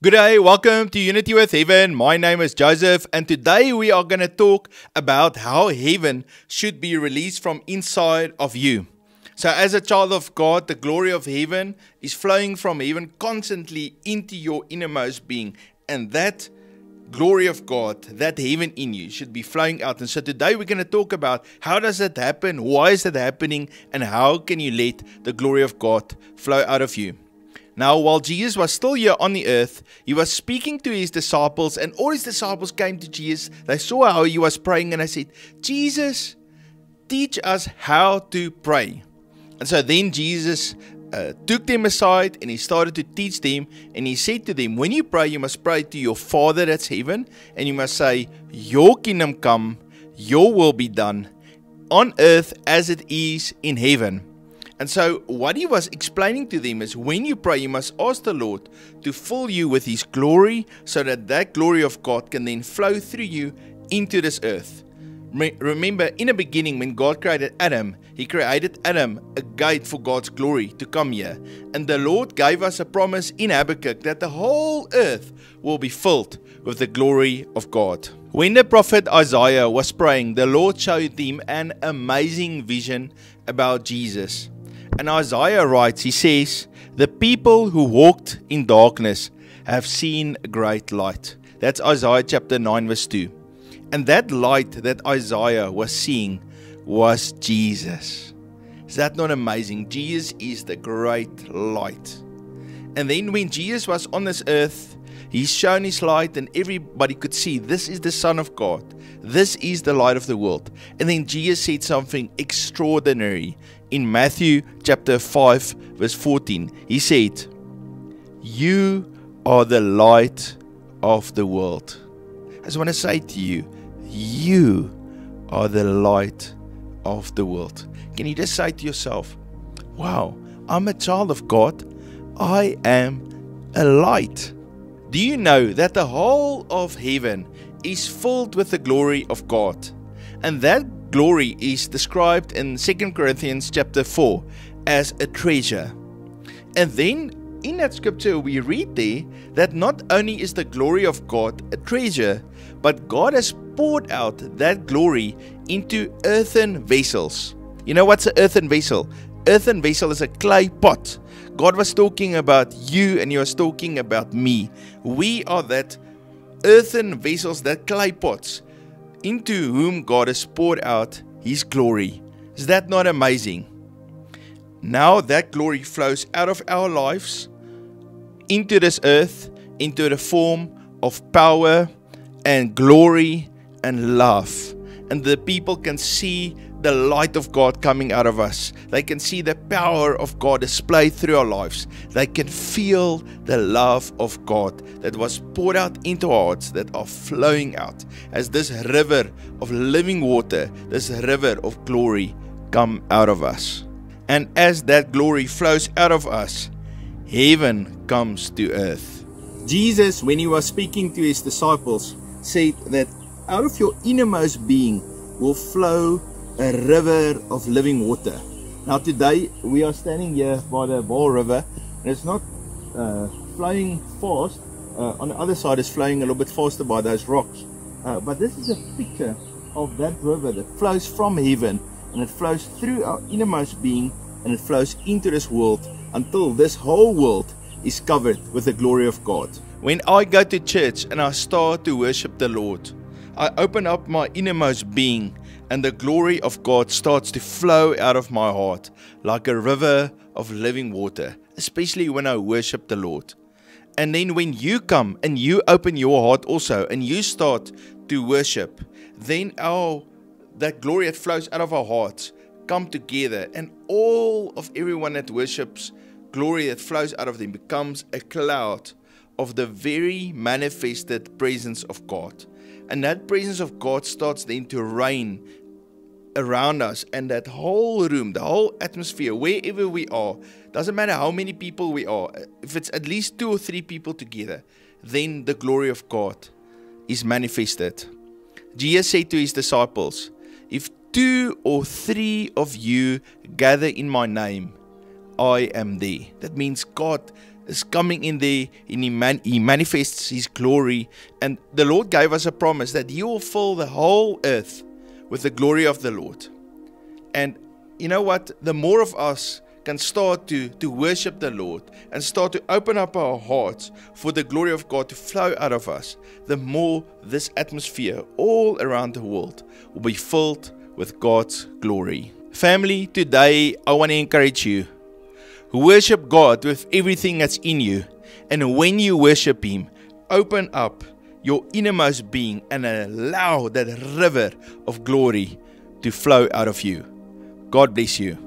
Good day, welcome to Unity with Heaven. My name is Joseph, and today we are going to talk about how heaven should be released from inside of you. So as a child of God, the glory of heaven is flowing from heaven constantly into your innermost being, and that glory of God, that heaven in you, should be flowing out. And so today we're going to talk about how does that happen, why is that happening, and how can you let the glory of God flow out of you. Now, while Jesus was still here on the earth, he was speaking to his disciples, and all his disciples came to Jesus. They saw how he was praying, and they said, Jesus, teach us how to pray. And so then Jesus took them aside, and he started to teach them, and he said to them, when you pray, you must pray to your Father that's heaven, and you must say, your kingdom come, your will be done, on earth as it is in heaven. And so what he was explaining to them is when you pray, you must ask the Lord to fill you with his glory so that that glory of God can then flow through you into this earth. Remember, in the beginning, when God created Adam, he created Adam a gate for God's glory to come here. And the Lord gave us a promise in Habakkuk that the whole earth will be filled with the glory of God. When the prophet Isaiah was praying, the Lord showed him an amazing vision about Jesus. And Isaiah writes, he says, the people who walked in darkness have seen a great light. That's Isaiah chapter 9 verse 2. And that light that Isaiah was seeing was Jesus. Is that not amazing? Jesus is the great light. And then when Jesus was on this earth, he's shown his light and everybody could see this is the Son of God. This is the light of the world. And then Jesus said something extraordinary. In Matthew chapter 5 verse 14, he said, you are the light of the world. I just want to say to you, you are the light of the world. Can you just say to yourself, wow, I'm a child of God. I am a light. Do you know that the whole of heaven is filled with the glory of God? And that glory is described in 2 Corinthians chapter 4 as a treasure. And then in that scripture we read there that not only is the glory of God a treasure, but God has poured out that glory into earthen vessels. You know what's an earthen vessel? Earthen vessel is a clay pot. God was talking about you and he was talking about me. We are that earthen vessels, that clay pots, into whom God has poured out his glory. Is that not amazing? Now that glory flows out of our lives into this earth, into the form of power and glory and love. And the people can see the light of God coming out of us. They can see the power of God displayed through our lives. They can feel the love of God that was poured out into our hearts, that are flowing out as this river of living water, this river of glory come out of us. And as that glory flows out of us, heaven comes to earth. Jesus, when he was speaking to his disciples, said that out of your innermost being will flow a river of living water. Now today we are standing here by the Ball River, and it's not flowing fast. On the other side it's flowing a little bit faster by those rocks. But this is a picture of that river that flows from heaven, and it flows through our innermost being, and it flows into this world until this whole world is covered with the glory of God. When I go to church and I start to worship the Lord, I open up my innermost being, and the glory of God starts to flow out of my heart like a river of living water, especially when I worship the Lord. And then when you come and you open your heart also and you start to worship, then that glory that flows out of our hearts come together, and all of everyone that worships, glory that flows out of them becomes a cloud of the very manifested presence of God. And that presence of God starts then to reign around us, and that whole room, the whole atmosphere, wherever we are, doesn't matter how many people we are, if it's at least 2 or 3 people together, then the glory of God is manifested. Jesus said to his disciples, if 2 or 3 of you gather in my name, I am there. That means God is coming in there, and He manifests His glory. And the Lord gave us a promise that He will fill the whole earth with the glory of the Lord. And you know what? The more of us can start to worship the Lord and start to open up our hearts for the glory of God to flow out of us, the more this atmosphere all around the world will be filled with God's glory. Family, today I want to encourage you. Worship God with everything that's in you. And when you worship Him, open up your innermost being and allow that river of glory to flow out of you. God bless you.